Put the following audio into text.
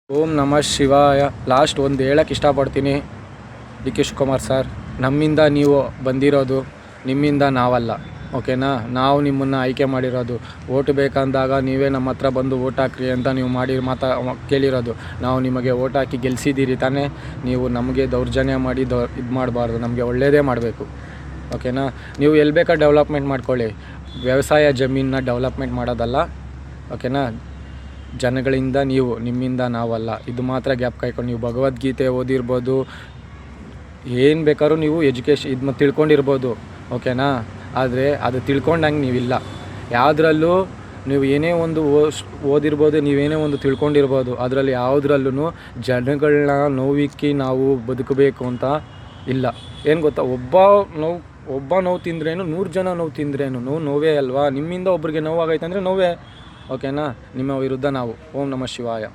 ಓಂ ನಮಃ ಶಿವಾಯ. ಲಾಸ್ಟ್ ಒಂದು ಹೇಳಕ್ಕೆ ಇಷ್ಟಪಡ್ತೀನಿ, ಡಿ ಕೆ ಶಿವಕುಮಾರ್ ಸರ್, ನಮ್ಮಿಂದ ನೀವು ಬಂದಿರೋದು, ನಿಮ್ಮಿಂದ ನಾವಲ್ಲ. ಓಕೆನಾ? ನಾವು ನಿಮ್ಮನ್ನು ಆಯ್ಕೆ ಮಾಡಿರೋದು. ಓಟು ಬೇಕಂದಾಗ ನೀವೇ ನಮ್ಮ ಹತ್ರ ಬಂದು ಓಟ್ ಹಾಕ್ರಿ ಅಂತ ನೀವು ಮಾಡಿ ಕೇಳಿರೋದು. ನಾವು ನಿಮಗೆ ಓಟ್ ಹಾಕಿ ಗೆಲ್ಲಿಸಿದ್ದೀರಿ ತಾನೇ. ನೀವು ನಮಗೆ ದೌರ್ಜನ್ಯ ಮಾಡಿ ಇದು ಮಾಡಬಾರ್ದು. ನಮಗೆ ಒಳ್ಳೆಯದೇ ಮಾಡಬೇಕು. ಓಕೆನಾ? ನೀವು ಎಲ್ಲಿ ಬೇಕಾ ಡೆವಲಪ್ಮೆಂಟ್ ಮಾಡ್ಕೊಳ್ಳಿ, ವ್ಯವಸಾಯ ಜಮೀನನ್ನ ಡೆವಲಪ್ಮೆಂಟ್ ಮಾಡೋದಲ್ಲ. ಓಕೆನಾ? ಜನಗಳಿಂದ ನೀವು, ನಿಮ್ಮಿಂದ ನಾವಲ್ಲ. ಇದು ಮಾತ್ರ ಗ್ಯಾಪ್ ಕಾಯ್ಕೊಂಡು, ನೀವು ಭಗವದ್ಗೀತೆ ಓದಿರ್ಬೋದು, ಏನು ಬೇಕಾದ್ರೂ ನೀವು ಇದು ತಿಳ್ಕೊಂಡಿರ್ಬೋದು. ಓಕೆನಾ? ಆದರೆ ಅದು ತಿಳ್ಕೊಂಡಂಗೆ ನೀವಿಲ್ಲ. ಯಾವುದ್ರಲ್ಲೂ ನೀವು ಏನೇ ಒಂದು ಓದಿರ್ಬೋದು, ನೀವೇನೇ ಒಂದು ತಿಳ್ಕೊಂಡಿರ್ಬೋದು, ಅದರಲ್ಲಿ ಯಾವುದ್ರಲ್ಲೂ ಜನಗಳನ್ನ ನೋವಿಕ್ಕಿ ನಾವು ಬದುಕಬೇಕು ಅಂತ ಇಲ್ಲ. ಏನು ಗೊತ್ತಾ, ಒಬ್ಬ ನೋವು ತಿಂದ್ರೇನು 100 ಜನ ನೋವು ತಿಂದ್ರೇನು ನೋವೇ ಅಲ್ವಾ? ನಿಮ್ಮಿಂದ ಒಬ್ರಿಗೆ ನೋವಾಗೈತೆ ಅಂದರೆ ನೋವೇ. ಓಕೆನಾ? ನಿಮ್ಮ ವಿರುದ್ಧ ನಾವು. ಓಂ ನಮಃ ಶಿವಾಯ.